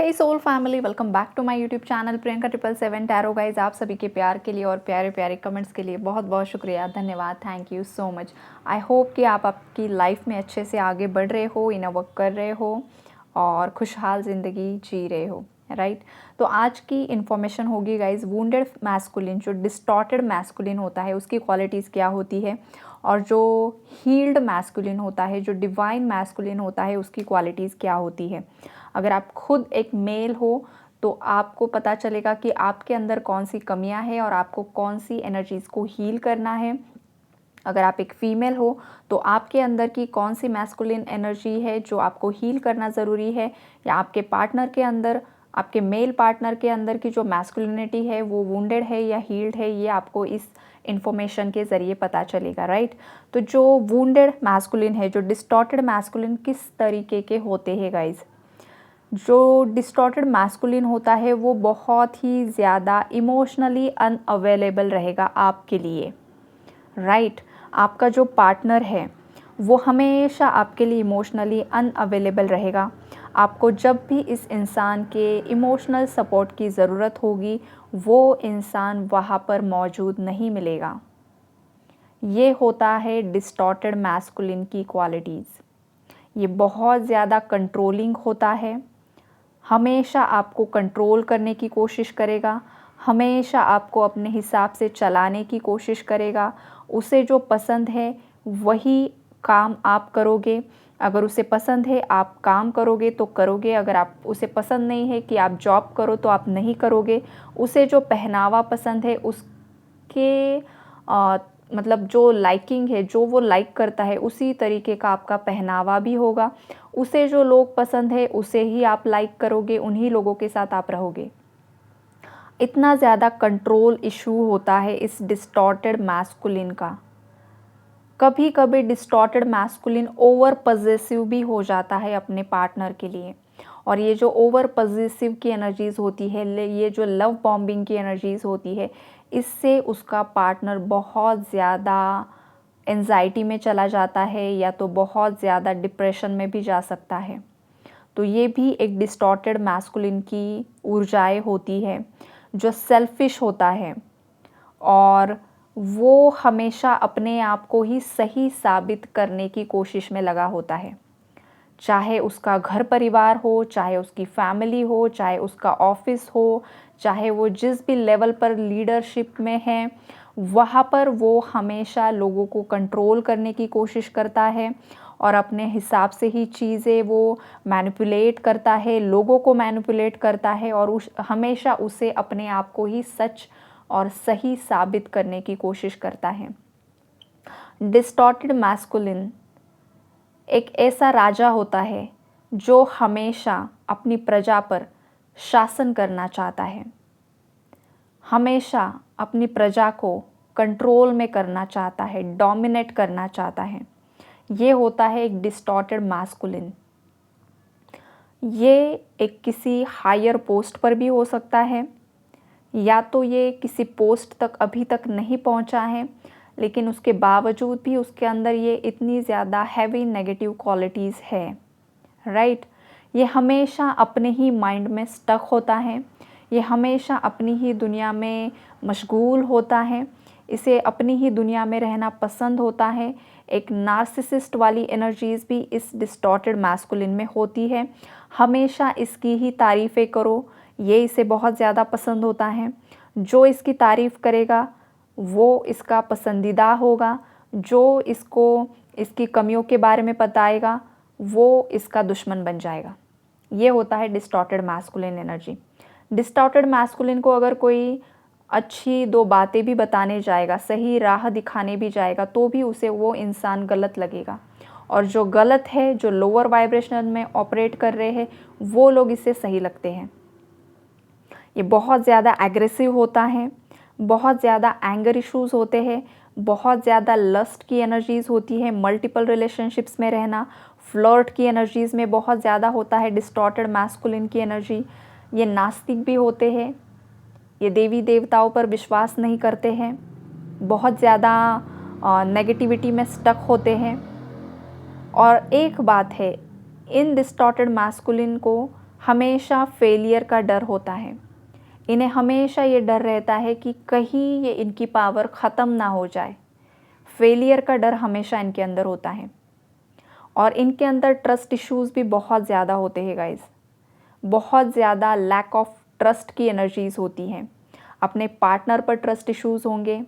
Hey soul family, welcome back to my YouTube channel Priyanka 777 tarot guys. आप सभी के प्यार के लिए और प्यारे प्यारे कमेंट्स के लिए बहुत बहुत शुक्रिया, धन्यवाद, thank you so much. I hope कि आप आपकी लाइफ में अच्छे से आगे बढ़ रहे हो, इनर वर्क कर रहे हो और खुशहाल ज़िंदगी जी रहे हो, राइट। तो आज की इन्फॉर्मेशन होगी गाइज, वुंडेड मैस्कुलिन, जो डिस्टॉर्टेड मैस्कुलिन होता है उसकी क्वालिटीज़ क्या होती है, और जो हील्ड मैस्कुलिन होता है, जो डिवाइन मैस्कुलिन होता है, उसकी क्वालिटीज़ क्या होती है। अगर आप खुद एक मेल हो तो आपको पता चलेगा कि आपके अंदर कौन सी कमियां हैं और आपको कौन सी एनर्जीज़ को हील करना है। अगर आप एक फ़ीमेल हो तो आपके अंदर की कौन सी मैस्कुलिन एनर्जी है जो आपको हील करना ज़रूरी है, या आपके पार्टनर के अंदर, आपके मेल पार्टनर के अंदर की जो मैस्कुलिनिटी है वो वुंडेड है या हील्ड है, ये आपको इस इन्फॉर्मेशन के ज़रिए पता चलेगा, राइट। तो जो वुंडेड मैस्कुलिन है, जो डिस्टॉर्टेड मैस्कुलिन किस तरीके के होते हैं गाइज। जो डिस्टॉर्टेड मैस्कुलिन होता है वो बहुत ही ज़्यादा इमोशनली अनअवेलेबल रहेगा आपके लिए, राइट। आपका जो पार्टनर है वो हमेशा आपके लिए इमोशनली अनअवेलेबल रहेगा। आपको जब भी इस इंसान के इमोशनल सपोर्ट की ज़रूरत होगी वो इंसान वहाँ पर मौजूद नहीं मिलेगा। ये होता है डिस्टॉर्टेड मैस्कुलिन की क्वालिटीज़। ये बहुत ज़्यादा कंट्रोलिंग होता है, हमेशा आपको कंट्रोल करने की कोशिश करेगा, हमेशा आपको अपने हिसाब से चलाने की कोशिश करेगा। उसे जो पसंद है वही काम आप करोगे। अगर उसे पसंद है आप काम करोगे तो करोगे, अगर आप उसे पसंद नहीं है कि आप जॉब करो तो आप नहीं करोगे। उसे जो पहनावा पसंद है उसके मतलब जो लाइकिंग है, जो वो लाइक करता है उसी तरीके का आपका पहनावा भी होगा। उसे जो लोग पसंद है उसे ही आप लाइक करोगे, उन्हीं लोगों के साथ आप रहोगे। इतना ज़्यादा कंट्रोल इशू होता है इस डिस्टॉर्टेड मैस्कुलिन का। कभी कभी डिस्टॉर्टेड मैस्कुलिन ओवर पजेसिव भी हो जाता है अपने पार्टनर के लिए, और ये जो ओवर पजेसिव की एनर्जीज़ होती है, ये जो लव बॉम्बिंग की एनर्जीज़ होती है, इससे उसका पार्टनर बहुत ज़्यादा एंजाइटी में चला जाता है या तो बहुत ज़्यादा डिप्रेशन में भी जा सकता है। तो ये भी एक डिस्टॉर्टेड मैस्कुलिन की ऊर्जाएं होती है, जो सेल्फिश होता है और वो हमेशा अपने आप को ही सही साबित करने की कोशिश में लगा होता है। चाहे उसका घर परिवार हो, चाहे उसकी फैमिली हो, चाहे उसका ऑफिस हो, चाहे वो जिस भी लेवल पर लीडरशिप में है, वहाँ पर वो हमेशा लोगों को कंट्रोल करने की कोशिश करता है और अपने हिसाब से ही चीज़ें वो मैनिपुलेट करता है, लोगों को मैनिपुलेट करता है और हमेशा उसे अपने आप को ही सच और सही साबित करने की कोशिश करता है। डिस्टॉर्टेड मैस्कुलिन एक ऐसा राजा होता है जो हमेशा अपनी प्रजा पर शासन करना चाहता है, हमेशा अपनी प्रजा को कंट्रोल में करना चाहता है, डोमिनेट करना चाहता है। ये होता है एक डिस्टॉर्टेड मैस्कुलिन। ये एक किसी हायर पोस्ट पर भी हो सकता है, या तो ये किसी पोस्ट तक अभी तक नहीं पहुंचा है, लेकिन उसके बावजूद भी उसके अंदर ये इतनी ज़्यादा हैवी नेगेटिव क्वालिटीज़ है, राइट। ये हमेशा अपने ही माइंड में स्टक होता है, ये हमेशा अपनी ही दुनिया में मशगूल होता है, इसे अपनी ही दुनिया में रहना पसंद होता है। एक नार्सिसिस्ट वाली एनर्जीज़ भी इस डिस्टॉर्टेड मैस्कुलिन में होती है। हमेशा इसकी ही तारीफ़ें करो, ये इसे बहुत ज़्यादा पसंद होता है। जो इसकी तारीफ़ करेगा वो इसका पसंदीदा होगा, जो इसको इसकी कमियों के बारे में बताएगा वो इसका दुश्मन बन जाएगा। ये होता है distorted masculine energy. Distorted masculine को अगर कोई अच्छी दो बातें भी बताने जाएगा, सही राह दिखाने भी जाएगा, तो भी उसे वो इंसान गलत लगेगा, और जो गलत है, जो लोअर वाइब्रेशन में ऑपरेट कर रहे हैं, वो लोग इसे सही लगते हैं। ये बहुत ज़्यादा एग्रेसिव होता है, बहुत ज़्यादा एंगर इश्यूज़ होते हैं, बहुत ज़्यादा लस्ट की एनर्जीज़ होती है, मल्टीपल रिलेशनशिप्स में रहना, फ्लर्ट की एनर्जीज़ में बहुत ज़्यादा होता है डिस्टॉर्टेड मैस्कुलिन की एनर्जी। ये नास्तिक भी होते हैं, ये देवी देवताओं पर विश्वास नहीं करते हैं, बहुत ज़्यादा नेगेटिविटी में स्टक होते हैं। और एक बात है, इन डिस्टॉर्टेड मैस्कुलिन को हमेशा फेलियर का डर होता है। इन्हें हमेशा ये डर रहता है कि कहीं ये इनकी पावर ख़त्म ना हो जाए। फेलियर का डर हमेशा इनके अंदर होता है। और इनके अंदर ट्रस्ट इश्यूज़ भी बहुत ज़्यादा होते हैं गाइस। बहुत ज़्यादा लैक ऑफ ट्रस्ट की एनर्जीज़ होती हैं। अपने पार्टनर पर ट्रस्ट इश्यूज़ होंगे।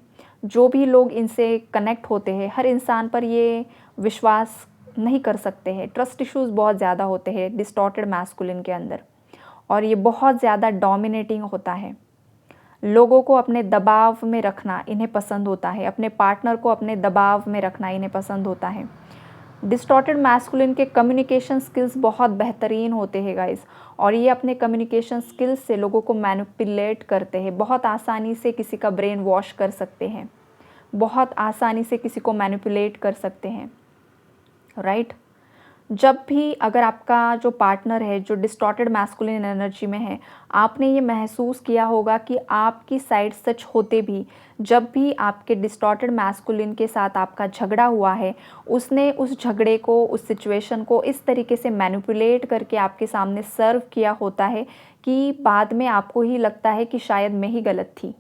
जो भी लोग इनसे कनेक्ट होते हैं, हर इंसान पर ये विश्वास नहीं कर सकते हैं। ट्रस्ट इश्यूज़ बहुत ज़्यादा होते हैं डिस्टॉर्टेड मैस्कुलिन के अंदर। और ये बहुत ज़्यादा डोमिनेटिंग होता है। लोगों को अपने दबाव में रखना इन्हें पसंद होता है। अपने पार्टनर को अपने दबाव में रखना इन्हें पसंद होता है। डिस्टॉर्टेड मैस्कुलिन के कम्युनिकेशन स्किल्स बहुत बेहतरीन होते हैं गाइस। और ये अपने कम्युनिकेशन स्किल्स से लोगों को मैनिपुलेट करते हैं। बहुत आसानी से किसी का ब्रेन वॉश कर सकते हैं। बहुत आसानी से किसी को मैनिपुलेट कर सकते हैं, राइट। जब भी अगर आपका जो पार्टनर है जो डिस्टॉर्टेड मैस्कुलिन एनर्जी में है, आपने ये महसूस किया होगा कि आपकी साइड सच होते भी जब भी आपके डिस्टॉर्टेड मैस्कुलिन के साथ आपका झगड़ा हुआ है, उसने उस झगड़े को, उस सिचुएशन को इस तरीके से मैनिपुलेट करके आपके सामने सर्व किया होता है कि बाद में आपको ही लगता है कि शायद मैं ही गलत थी।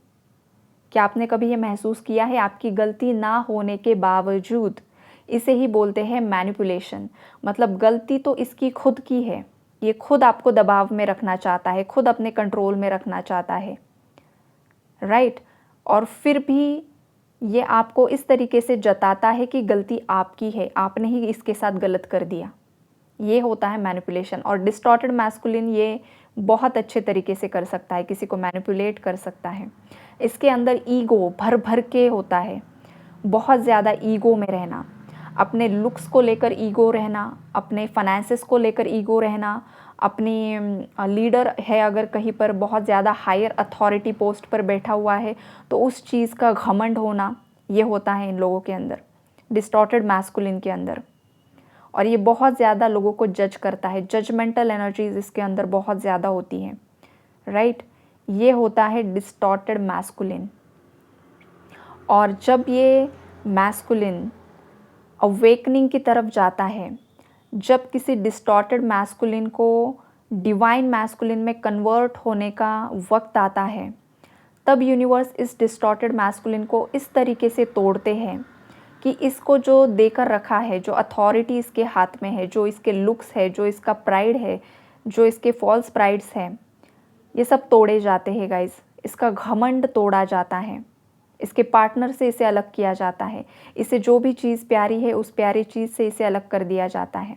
क्या आपने कभी ये महसूस किया है? आपकी गलती ना होने के बावजूद। इसे ही बोलते हैं मैनिपुलेशन। मतलब गलती तो इसकी खुद की है, ये खुद आपको दबाव में रखना चाहता है, खुद अपने कंट्रोल में रखना चाहता है, राइट। और फिर भी ये आपको इस तरीके से जताता है कि गलती आपकी है, आपने ही इसके साथ गलत कर दिया। ये होता है मैनिपुलेशन। और डिस्टॉर्टेड मैस्कुलिन ये बहुत अच्छे तरीके से कर सकता है, किसी को मैनिपुलेट कर सकता है। इसके अंदर ईगो भर भर के होता है, बहुत ज़्यादा ईगो में रहना, अपने लुक्स को लेकर ईगो रहना, अपने फाइनेंसेस को लेकर ईगो रहना, अपनी लीडर है अगर कहीं पर बहुत ज़्यादा हायर अथॉरिटी पोस्ट पर बैठा हुआ है तो उस चीज़ का घमंड होना, ये होता है इन लोगों के अंदर, डिस्टॉर्टेड मैस्कुलिन के अंदर। और ये बहुत ज़्यादा लोगों को जज करता है, जजमेंटल एनर्जीज इसके अंदर बहुत ज़्यादा होती हैं, राइट। ये होता है डिस्टॉर्टेड मैस्कुलिन। और जब ये मैस्कुलिन अवेकनिंग की तरफ जाता है, जब किसी डिस्टॉर्टेड मैस्कुलिन को डिवाइन मैस्कुलिन में कन्वर्ट होने का वक्त आता है, तब यूनिवर्स इस डिस्टॉर्टेड मैस्कुलिन को इस तरीके से तोड़ते हैं कि इसको जो देकर रखा है, जो अथॉरिटी इसके हाथ में है, जो इसके लुक्स है, जो इसका प्राइड है, जो इसके फॉल्स प्राइड्स हैं, ये सब तोड़े जाते हैं गाइस। इसका घमंड तोड़ा जाता है, इसके पार्टनर से इसे अलग किया जाता है, इसे जो भी चीज़ प्यारी है उस प्यारी चीज़ से इसे अलग कर दिया जाता है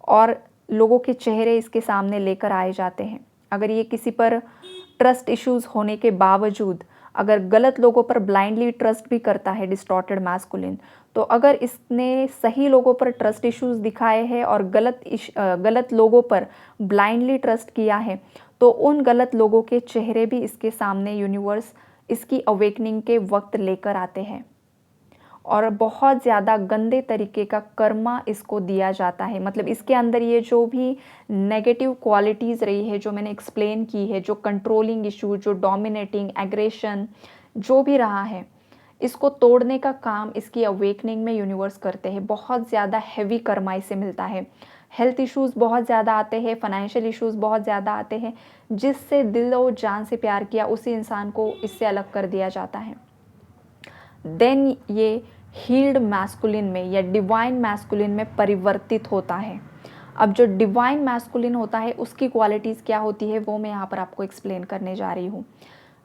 और लोगों के चेहरे इसके सामने लेकर आए जाते हैं। अगर ये किसी पर ट्रस्ट इश्यूज़ होने के बावजूद अगर गलत लोगों पर ब्लाइंडली ट्रस्ट भी करता है डिस्टॉर्टेड मैस्कुलिन, तो अगर इसने सही लोगों पर ट्रस्ट इश्यूज़ दिखाए हैं और गलत लोगों पर ब्लाइंडली ट्रस्ट किया है, तो उन गलत लोगों के चेहरे भी इसके सामने यूनिवर्स इसकी अवेकनिंग के वक्त लेकर आते हैं और बहुत ज़्यादा गंदे तरीके का कर्मा इसको दिया जाता है। मतलब इसके अंदर ये जो भी नेगेटिव क्वालिटीज़ रही है, जो मैंने एक्सप्लेन की है, जो कंट्रोलिंग इशू, जो डोमिनेटिंग, एग्रेशन, जो भी रहा है, इसको तोड़ने का काम इसकी अवेकनिंग में यूनिवर्स करते हैं। बहुत ज़्यादा हैवी कर्मा इसे मिलता है। हेल्थ इश्यूज़ बहुत ज़्यादा आते हैं, फाइनेंशियल इश्यूज़ बहुत ज़्यादा आते हैं, जिससे दिल और जान से प्यार किया उसी इंसान को इससे अलग कर दिया जाता है। देन ये हील्ड मैस्कुलिन में या डिवाइन मैस्कुलिन में परिवर्तित होता है। अब जो डिवाइन मैस्कुलिन होता है उसकी क्वालिटीज़ क्या होती है वो मैं यहाँ पर आपको एक्सप्लेन करने जा रही हूँ।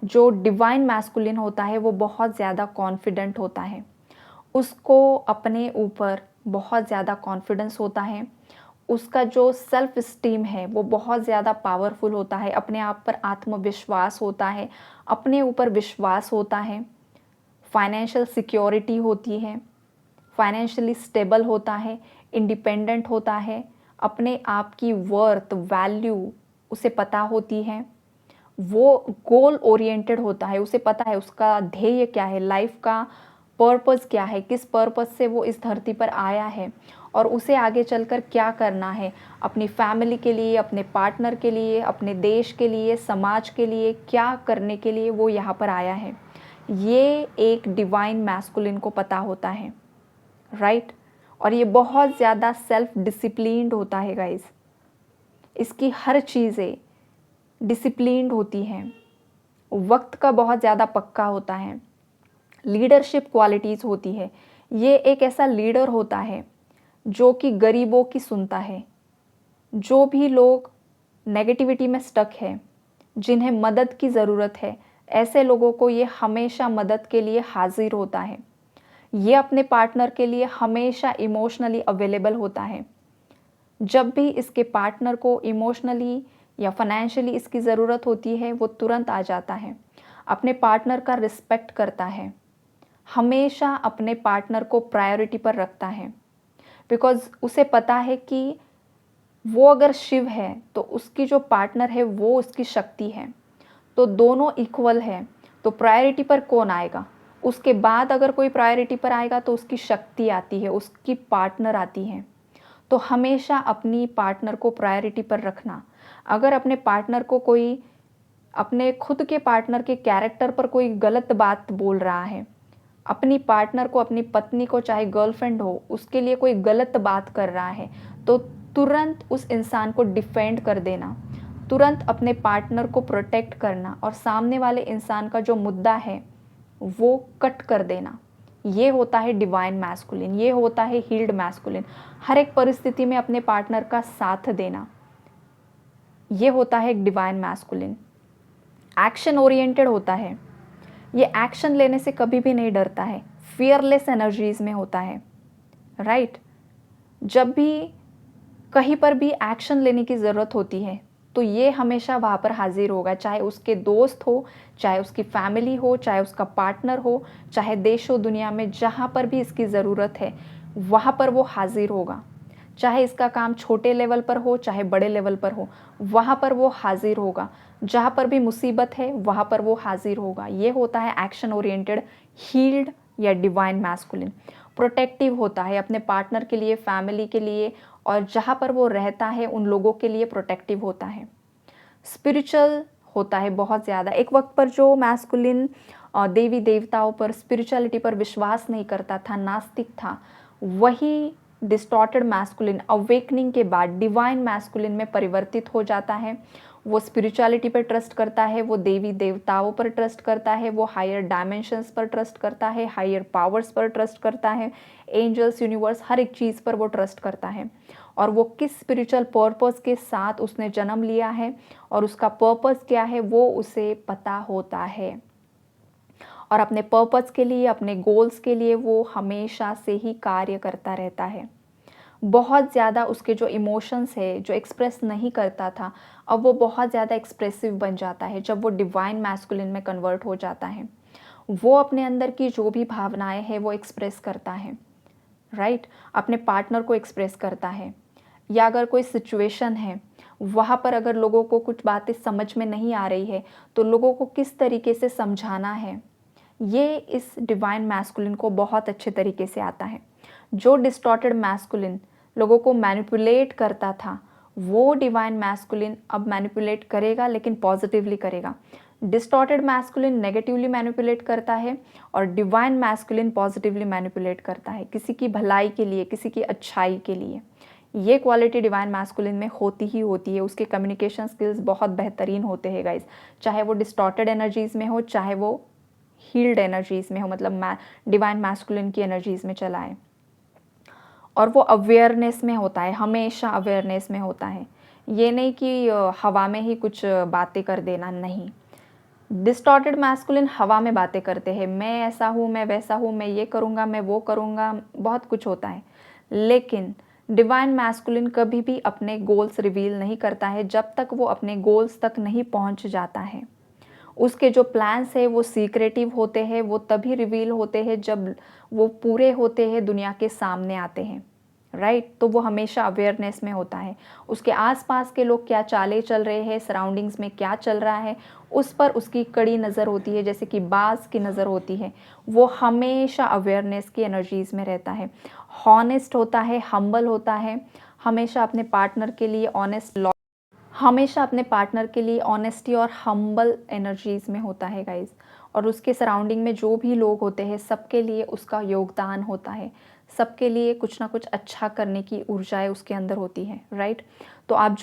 जो डिवाइन मैस्कुलिन होता है वो बहुत ज़्यादा कॉन्फिडेंट होता है, उसको अपने ऊपर बहुत ज़्यादा कॉन्फिडेंस होता है, उसका जो सेल्फ इस्टीम है वो बहुत ज़्यादा पावरफुल होता है, अपने आप पर आत्मविश्वास होता है, अपने ऊपर विश्वास होता है, फाइनेंशियल सिक्योरिटी होती है, फाइनेंशियली स्टेबल होता है, इंडिपेंडेंट होता है, अपने आप की वर्थ, वैल्यू उसे पता होती है, वो गोल ओरिएंटेड होता है, उसे पता है उसका ध्येय क्या है, लाइफ का पर्पस क्या है, किस पर्पस से वो इस धरती पर आया है और उसे आगे चलकर क्या करना है, अपनी फैमिली के लिए, अपने पार्टनर के लिए, अपने देश के लिए, समाज के लिए क्या करने के लिए वो यहाँ पर आया है। ये एक डिवाइन मैस्कुलिन को पता होता है, राइट। और ये बहुत ज़्यादा सेल्फ डिसिप्लिन्ड होता है गाइस। इसकी हर चीज़ें डिसिप्लिन्ड होती हैं, वक्त का बहुत ज़्यादा पक्का होता है, लीडरशिप क्वालिटीज़ होती है। ये एक ऐसा लीडर होता है जो कि गरीबों की सुनता है। जो भी लोग नेगेटिविटी में स्टक है, जिन्हें मदद की ज़रूरत है, ऐसे लोगों को ये हमेशा मदद के लिए हाजिर होता है। ये अपने पार्टनर के लिए हमेशा इमोशनली अवेलेबल होता है। जब भी इसके पार्टनर को इमोशनली या फाइनेंशियली इसकी ज़रूरत होती है, वो तुरंत आ जाता है। अपने पार्टनर का रिस्पेक्ट करता है, हमेशा अपने पार्टनर को प्रायोरिटी पर रखता है, बिकॉज़ उसे पता है कि वो अगर शिव है तो उसकी जो पार्टनर है वो उसकी शक्ति है, तो दोनों इक्वल है। तो प्रायोरिटी पर कौन आएगा? उसके बाद अगर कोई प्रायोरिटी पर आएगा तो उसकी शक्ति आती है, उसकी पार्टनर आती है। तो हमेशा अपनी पार्टनर को प्रायोरिटी पर रखना। अगर अपने पार्टनर को कोई, अपने खुद के पार्टनर के कैरेक्टर पर कोई गलत बात बोल रहा है, अपनी पार्टनर को, अपनी पत्नी को, चाहे गर्लफ्रेंड हो, उसके लिए कोई गलत बात कर रहा है, तो तुरंत उस इंसान को डिफेंड कर देना, तुरंत अपने पार्टनर को प्रोटेक्ट करना और सामने वाले इंसान का जो मुद्दा है वो कट कर देना। ये होता है डिवाइन मैस्कुलिन, ये होता है हील्ड मैस्कुलिन। हर एक परिस्थिति में अपने पार्टनर का साथ देना, ये होता है एक डिवाइन मैस्कुलिन। एक्शन ओरिएंटेड होता है, ये एक्शन लेने से कभी भी नहीं डरता है, फियरलेस एनर्जीज में होता है, राइट। जब भी कहीं पर भी एक्शन लेने की ज़रूरत होती है तो ये हमेशा वहाँ पर हाजिर होगा, चाहे उसके दोस्त हो, चाहे उसकी फैमिली हो, चाहे उसका पार्टनर हो, चाहे देशों दुनिया में जहाँ पर भी इसकी ज़रूरत है वहाँ पर वो हाजिर होगा। चाहे इसका काम छोटे लेवल पर हो, चाहे बड़े लेवल पर हो, वहाँ पर वो हाजिर होगा। जहाँ पर भी मुसीबत है वहाँ पर वो हाजिर होगा। ये होता है एक्शन ओरिएंटेड हील्ड या डिवाइन मैस्कुलिन। प्रोटेक्टिव होता है अपने पार्टनर के लिए, फैमिली के लिए, और जहाँ पर वो रहता है उन लोगों के लिए प्रोटेक्टिव होता है। स्पिरिचुअल होता है बहुत ज़्यादा। एक वक्त पर जो मैस्कुलिन देवी देवताओं पर, स्पिरिचुअलिटी पर विश्वास नहीं करता था, नास्तिक था, वही डिस्टॉर्टेड मैस्कुलिन अवेकनिंग के बाद डिवाइन मैस्कुलिन में परिवर्तित हो जाता है। वो स्पिरिचुअलिटी पर ट्रस्ट करता है, वो देवी देवताओं पर ट्रस्ट करता है, वो हायर डायमेंशंस पर ट्रस्ट करता है, हायर पावर्स पर ट्रस्ट करता है, एंजल्स, यूनिवर्स, हर एक चीज़ पर वो ट्रस्ट करता है। और वो किस स्पिरिचुअल पर्पस के साथ उसने जन्म लिया है और उसका पर्पस क्या है वो उसे पता होता है। और अपने पर्पस के लिए, अपने गोल्स के लिए वो हमेशा से ही कार्य करता रहता है। बहुत ज़्यादा उसके जो इमोशंस है, जो एक्सप्रेस नहीं करता था, अब वो बहुत ज़्यादा एक्सप्रेसिव बन जाता है जब वो डिवाइन मैस्कुलिन में कन्वर्ट हो जाता है। वो अपने अंदर की जो भी भावनाएं हैं वो एक्सप्रेस करता है, राइट। अपने पार्टनर को एक्सप्रेस करता है, या अगर कोई सिचुएशन है वहाँ पर अगर लोगों को कुछ बातें समझ में नहीं आ रही है तो लोगों को किस तरीके से समझाना है, ये इस डिवाइन मैस्कुलिन को बहुत अच्छे तरीके से आता है। जो डिस्टॉर्टेड मैस्कुलिन लोगों को मैनिपुलेट करता था, वो डिवाइन मैस्कुलिन अब मैनिपुलेट करेगा, लेकिन पॉजिटिवली करेगा। डिस्टॉर्टेड मैस्कुलिन नेगेटिवली मैनिपुलेट करता है और डिवाइन मैस्कुलिन पॉजिटिवली मैनिपुलेट करता है, किसी की भलाई के लिए, किसी की अच्छाई के लिए। ये क्वालिटी डिवाइन मैस्कुलिन में होती ही होती है। उसके कम्युनिकेशन स्किल्स बहुत बेहतरीन होते हैं गाइज, चाहे वो डिस्टॉर्टेड एनर्जीज़ में हो, चाहे वो हील्ड एनर्जीज़ में हो, मतलब डिवाइन मैस्कुलिन की एनर्जीज़ में चला है। और वो अवेयरनेस में होता है, हमेशा अवेयरनेस में होता है। ये नहीं कि हवा में ही कुछ बातें कर देना, नहीं। डिस्टॉर्टेड मैस्कुलिन हवा में बातें करते हैं, मैं ऐसा हूँ, मैं वैसा हूँ, मैं ये करूँगा, मैं वो करूँगा, बहुत कुछ होता है। लेकिन डिवाइन मैस्कुलिन कभी भी अपने गोल्स रिवील नहीं करता है जब तक वो अपने गोल्स तक नहीं पहुँच जाता है। उसके जो प्लान्स है वो सीक्रेटिव होते हैं, वो तभी रिवील होते हैं जब वो पूरे होते हैं, दुनिया के सामने आते हैं, राइट। तो वो हमेशा अवेयरनेस में होता है। उसके आसपास के लोग क्या चालें चल रहे हैं, सराउंडिंग्स में क्या चल रहा है, उस पर उसकी कड़ी नज़र होती है, जैसे कि बाज की नज़र होती है। वो हमेशा अवेयरनेस की एनर्जीज़ में रहता है, हॉनेस्ट होता है, हम्बल होता है, हमेशा अपने पार्टनर के लिए हमेशा अपने पार्टनर के लिए ऑनेस्टी और हम्बल एनर्जीज़ में होता है गाइज़। और उसके सराउंडिंग में जो भी लोग होते हैं सबके लिए उसका योगदान होता है, सबके लिए कुछ ना कुछ अच्छा करने की ऊर्जाएं उसके अंदर होती है, राइट। तो आप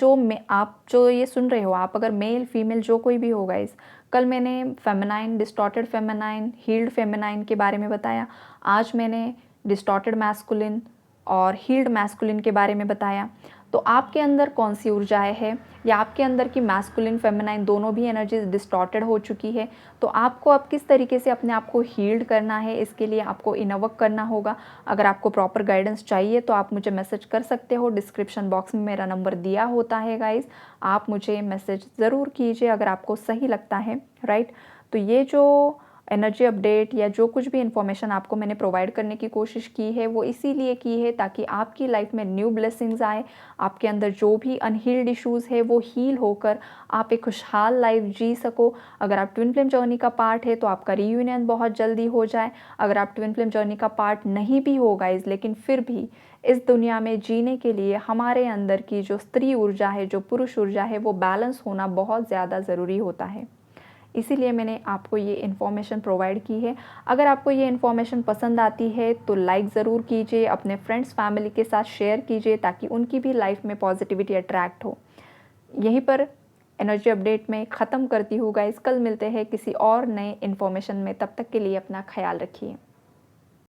जो ये सुन रहे हो, आप अगर मेल फीमेल जो कोई भी हो गाइस, कल मैंने feminine, distorted feminine, healed feminine के बारे में बताया। आज मैंने डिस्टॉर्टेड मैस्कुलिन और हील्ड मैस्कुलिन के बारे में बताया। तो आपके अंदर कौन सी ऊर्जाएं है, या आपके अंदर की मैस्कुलिन फेमिनाइन दोनों भी एनर्जीज डिस्टॉर्टेड हो चुकी है, तो आपको अब किस तरीके से अपने आप को हील्ड करना है, इसके लिए आपको इनर वर्क करना होगा। अगर आपको प्रॉपर गाइडेंस चाहिए तो आप मुझे मैसेज कर सकते हो, डिस्क्रिप्शन बॉक्स में मेरा नंबर दिया होता है गाइज, आप मुझे मैसेज ज़रूर कीजिए अगर आपको सही लगता है, राइट। तो ये जो एनर्जी अपडेट या जो कुछ भी इन्फॉर्मेशन आपको मैंने प्रोवाइड करने की कोशिश की है, वो इसीलिए की है ताकि आपकी लाइफ में न्यू ब्लेसिंग्स आए, आपके अंदर जो भी अनहील्ड इश्यूज़ है वो हील होकर आप एक खुशहाल लाइफ जी सको। अगर आप ट्विन फ्लेम जर्नी का पार्ट है तो आपका रीयूनियन बहुत जल्दी हो जाए। अगर आप ट्विन फ्लेम जर्नी का पार्ट नहीं भी हो गाइज, लेकिन फिर भी इस दुनिया में जीने के लिए हमारे अंदर की जो स्त्री ऊर्जा है, जो पुरुष ऊर्जा है, वो बैलेंस होना बहुत ज़्यादा ज़रूरी होता है। इसीलिए मैंने आपको ये इन्फॉर्मेशन प्रोवाइड की है। अगर आपको ये इन्फॉर्मेशन पसंद आती है तो लाइक ज़रूर कीजिए, अपने फ्रेंड्स फैमिली के साथ शेयर कीजिए ताकि उनकी भी लाइफ में पॉजिटिविटी अट्रैक्ट हो। यहीं पर एनर्जी अपडेट में ख़त्म करती हूँ गाइस। कल मिलते हैं किसी और नए इन्फॉर्मेशन में, तब तक के लिए अपना ख्याल रखिए।